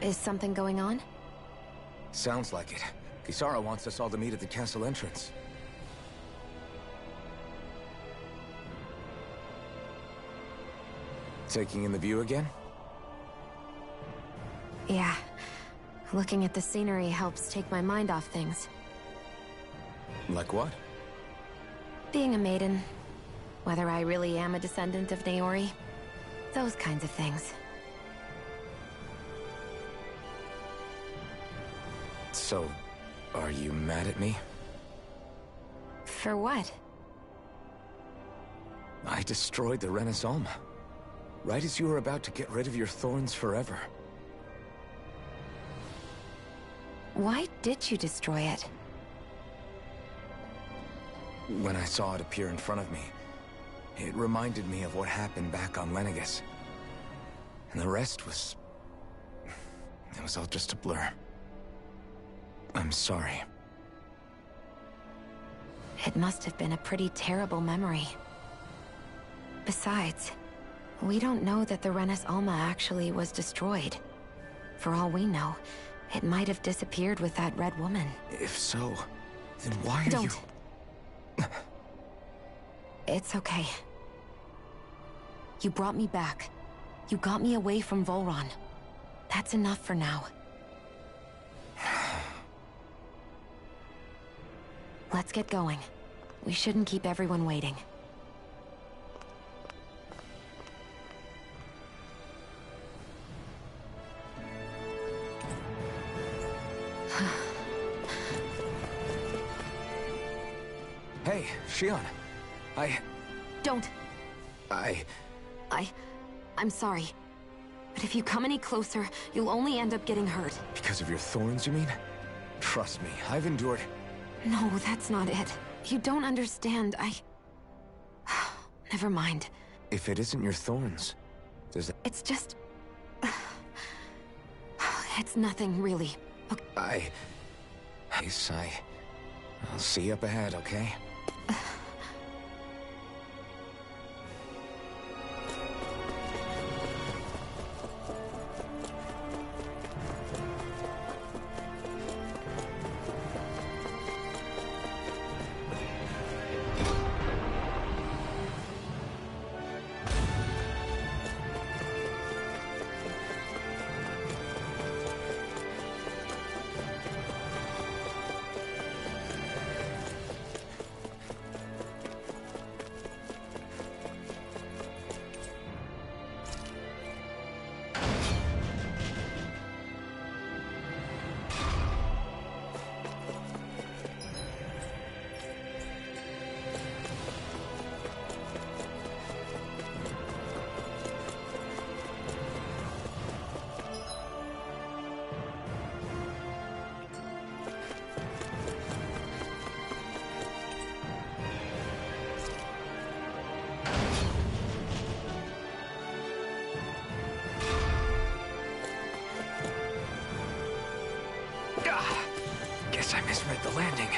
Is something going on? Sounds like it. Kisara wants us all to meet at the castle entrance. Taking in the view again? Yeah. Looking at the scenery helps take my mind off things. Like what? Being a maiden. Whether I really am a descendant of Naori. Those kinds of things. So, are you mad at me? For what? I destroyed the Renis Alma. Right as you were about to get rid of your thorns forever. Why did you destroy it? When I saw it appear in front of me, it reminded me of what happened back on Lenegis. And the rest was... it was all just a blur. I'm sorry. It must have been a pretty terrible memory. Besides, we don't know that the Renis Alma actually was destroyed. For all we know, it might have disappeared with that red woman. If so, then why are Don't. you... It's okay. You brought me back. You got me away from Volron. That's enough for now. Let's get going. We shouldn't keep everyone waiting. Hey, Shion. Don't. I'm sorry. But if you come any closer, you'll only end up getting hurt. Because of your thorns, you mean? Trust me, I've endured... No, that's not it. You don't understand. Never mind. If it isn't your thorns, does that... It's just... It's nothing, really. Okay. I'll see you up ahead, okay? Guess I misread the landing.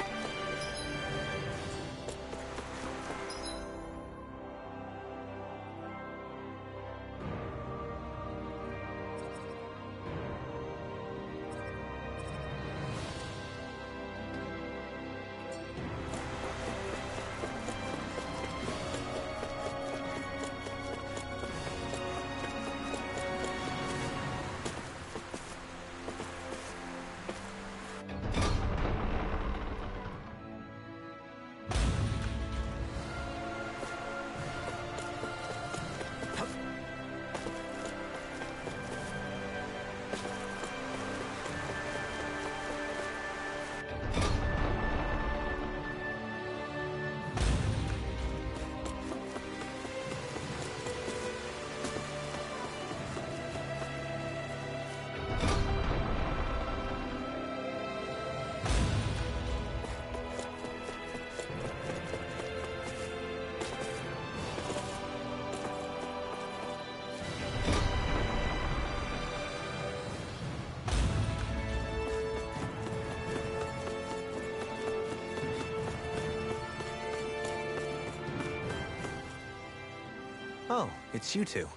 Oh, it's you two.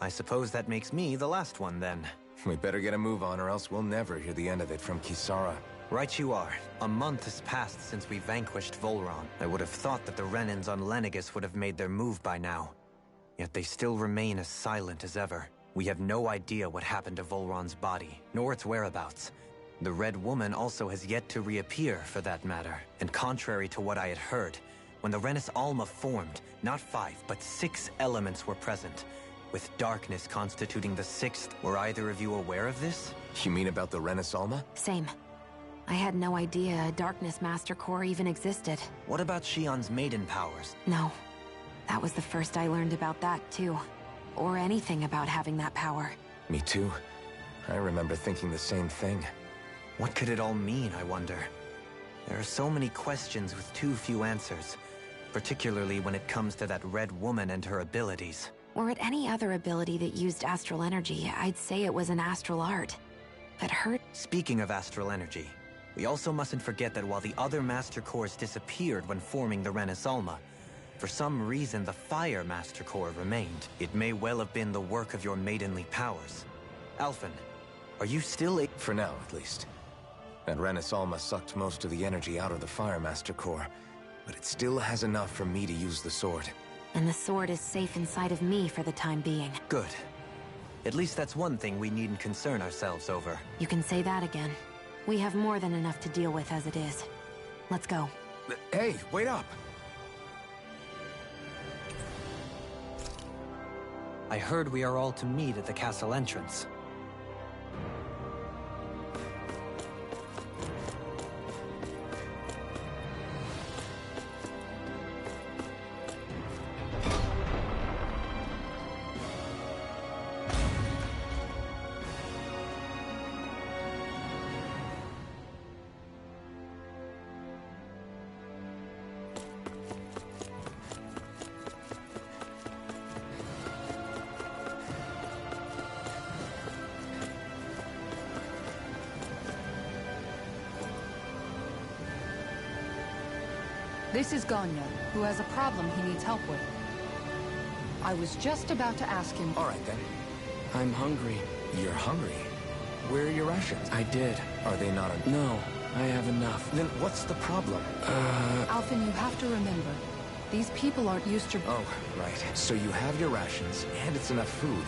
I suppose that makes me the last one, then. We better get a move on, or else we'll never hear the end of it from Kisara. Right you are. A month has passed since we vanquished Volron. I would have thought that the Renans on Lenegis would have made their move by now. Yet they still remain as silent as ever. We have no idea what happened to Volron's body, nor its whereabouts. The Red Woman also has yet to reappear, for that matter. And contrary to what I had heard, when the Renis Alma formed, not 5, but 6 elements were present, with darkness constituting the 6th. Were either of you aware of this? You mean about the Renis Alma? Same. I had no idea a Darkness Master Core even existed. What about Shion's maiden powers? No. That was the first I learned about that, too. Or anything about having that power. Me too. I remember thinking the same thing. What could it all mean, I wonder? There are so many questions with too few answers, particularly when it comes to that Red Woman and her abilities. Were it any other ability that used astral energy, I'd say it was an astral art. But her... Speaking of astral energy, we also mustn't forget that while the other Master Cores disappeared when forming the Renis Alma, for some reason the Fire Master Core remained. It may well have been the work of your maidenly powers. Alphen, are you still For now, at least. That Renis Alma sucked most of the energy out of the Fire Master Core, but it still has enough for me to use the sword. And the sword is safe inside of me for the time being. Good. At least that's one thing we needn't concern ourselves over. You can say that again. We have more than enough to deal with as it is. Let's go. Hey, wait up! I heard we are all to meet at the castle entrance. This is Ganya, who has a problem he needs help with. I was just about to ask him... All right, then. I'm hungry. You're hungry? Where are your rations? I did. Are they not enough? No, I have enough. Then what's the problem? Alphen, you have to remember, these people aren't used to... Oh, right. So you have your rations, and it's enough food.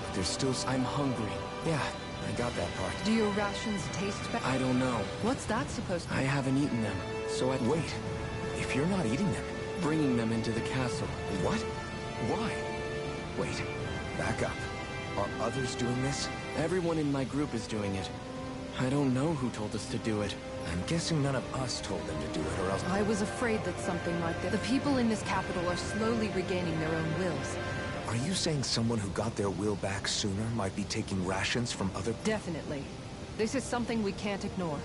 But there's still... I'm hungry. Yeah, I got that part. Do your rations taste bad? I don't know. What's that supposed to be? I haven't eaten them, so I... Wait. If you're not eating them... Bringing them into the castle. What? Why? Wait. Back up. Are others doing this? Everyone in my group is doing it. I don't know who told us to do it. I'm guessing none of us told them to do it, or else... I was afraid that something like this... The people in this capital are slowly regaining their own wills. Are you saying someone who got their will back sooner might be taking rations from other... Definitely. This is something we can't ignore.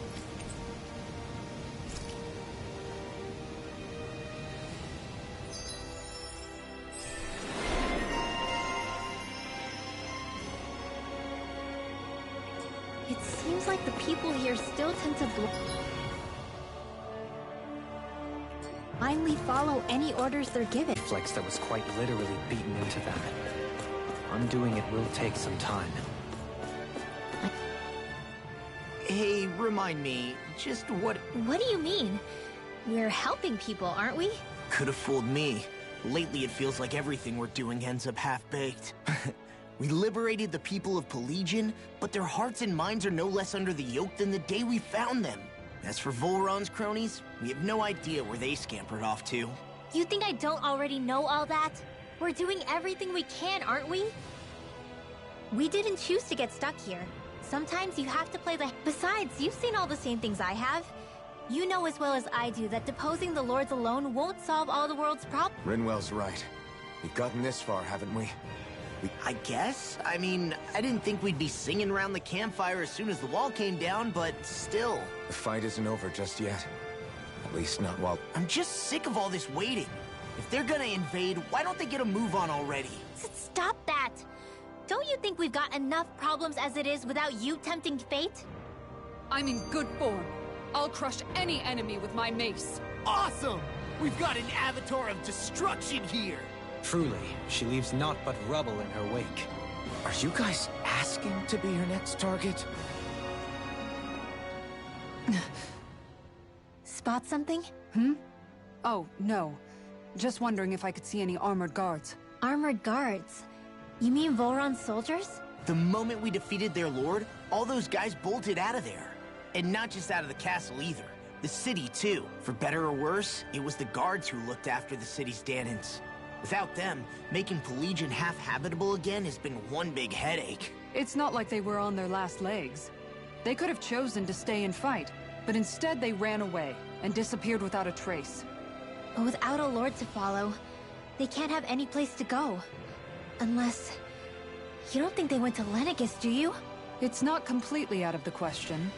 It seems like the people here still tend to blindly follow any orders they're given. Flex that was quite literally beaten into them. Undoing it will take some time. Hey, remind me, just what... What do you mean? We're helping people, aren't we? Could have fooled me. Lately it feels like everything we're doing ends up half-baked. We liberated the people of Pelegion, but their hearts and minds are no less under the yoke than the day we found them. As for Volron's cronies, we have no idea where they scampered off to. You think I don't already know all that? We're doing everything we can, aren't we? We didn't choose to get stuck here. Sometimes you have to play the... Besides, you've seen all the same things I have. You know as well as I do that deposing the lords alone won't solve all the world's problems. Rinwell's right. We've gotten this far, haven't we? I guess? I mean, I didn't think we'd be singing around the campfire as soon as the wall came down, but still. The fight isn't over just yet. At least not while... I'm just sick of all this waiting. If they're gonna invade, why don't they get a move on already? Stop that! Don't you think we've got enough problems as it is without you tempting fate? I'm in good form. I'll crush any enemy with my mace. Awesome! We've got an avatar of destruction here! Truly, she leaves naught but rubble in her wake. Are you guys asking to be her next target? Spot something? Oh, no. Just wondering if I could see any armored guards. Armored guards? You mean Volron's soldiers? The moment we defeated their lord, all those guys bolted out of there. And not just out of the castle either. The city, too. For better or worse, it was the guards who looked after the city's Dahnans. Without them, making Pelegion half-habitable again has been one big headache. It's not like they were on their last legs. They could have chosen to stay and fight, but instead they ran away and disappeared without a trace. But without a lord to follow, they can't have any place to go. Unless... You don't think they went to Lenegis, do you? It's not completely out of the question.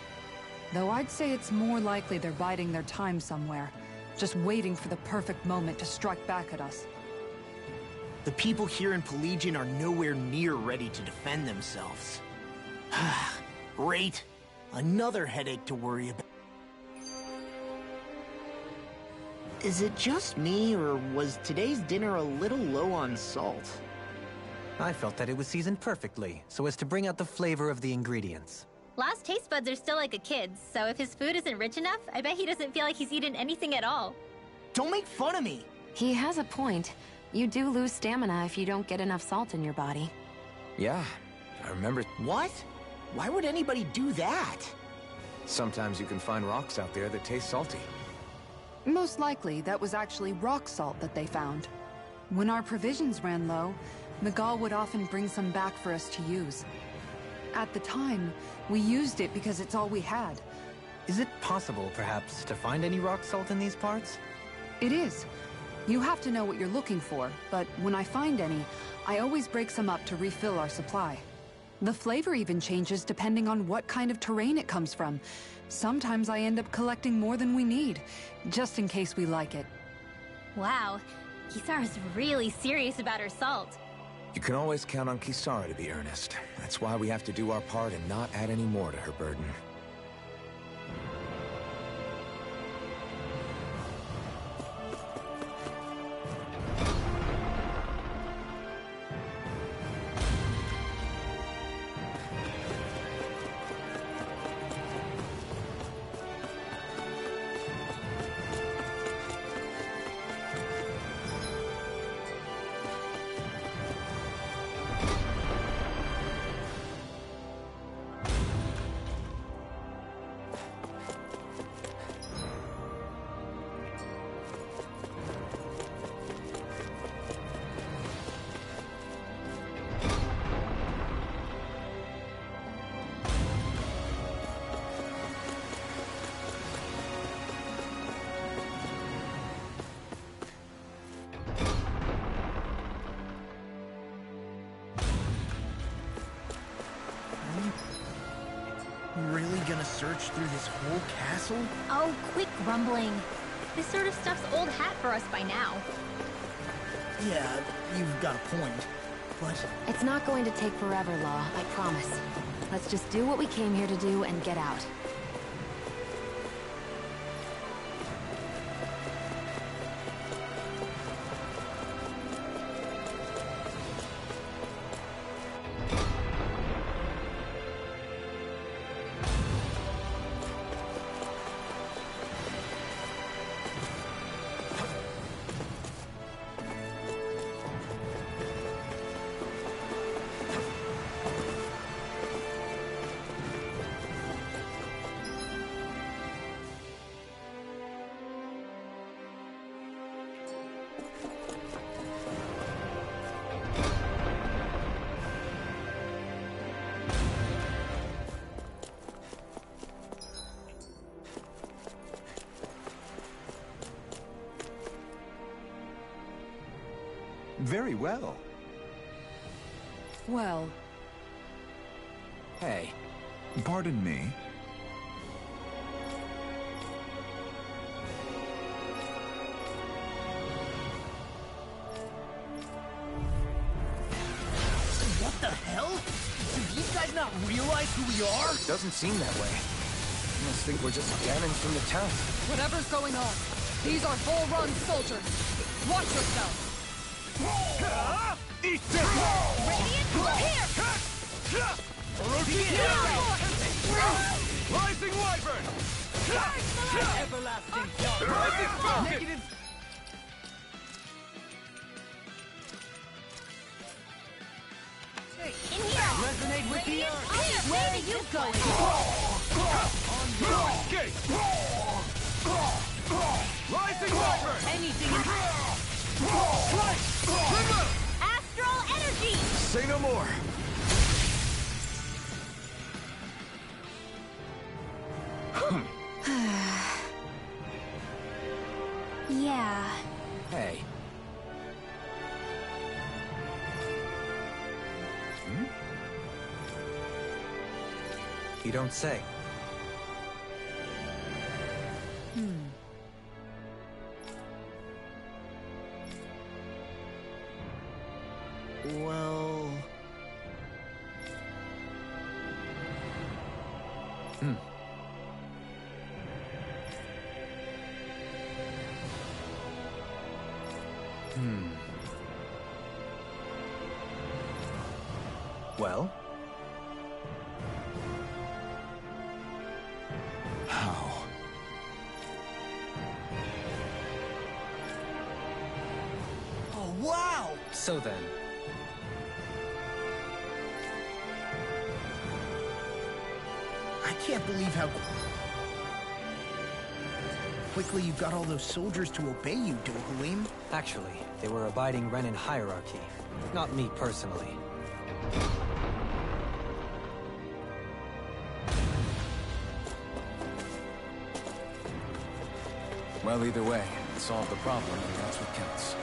Though I'd say it's more likely they're biding their time somewhere, just waiting for the perfect moment to strike back at us. The people here in Pelegion are nowhere near ready to defend themselves. Great. Another headache to worry about. Is it just me, or was today's dinner a little low on salt? I felt that it was seasoned perfectly, so as to bring out the flavor of the ingredients. Last taste buds are still like a kid's, so if his food isn't rich enough, I bet he doesn't feel like he's eaten anything at all. Don't make fun of me! He has a point. You do lose stamina if you don't get enough salt in your body. Yeah, I remember. What? Why would anybody do that? Sometimes you can find rocks out there that taste salty. Most likely, that was actually rock salt that they found. When our provisions ran low, Miguel would often bring some back for us to use. At the time, we used it because it's all we had. Is it possible, perhaps, to find any rock salt in these parts? It is. You have to know what you're looking for, but when I find any, I always break some up to refill our supply. The flavor even changes depending on what kind of terrain it comes from. Sometimes I end up collecting more than we need, just in case we like it. Wow, Kisara's really serious about her salt. You can always count on Kisara to be earnest. That's why we have to do our part and not add any more to her burden. Really gonna search through this whole castle? Oh, quit grumbling. This sort of stuff's old hat for us by now. Yeah, you've got a point, but... It's not going to take forever, Law, I promise. Let's just do what we came here to do and get out. Very well. Well... Hey. Pardon me. What the hell? Do these guys not realize who we are? Doesn't seem that way. I must think we're just Dahnans from the town. Whatever's going on, these are Volron soldiers. Watch yourself. Eat this! Radiant, here! Everlasting dark. Rising focus! Negative. In here! Resonate with the earth. Where are you going? Escape! Rising Wyvern! Anything in Strike! Remove! Astral energy! Say no more. Yeah. Hey. You don't say. Well... Well? How? Oh, wow! So then, I can't believe how quickly you got all those soldiers to obey you, Dohalim. actually, they were abiding Renin hierarchy. Not me personally. Well, either way, it solved the problem, and that's what counts.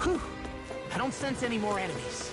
Whew. I don't sense any more enemies.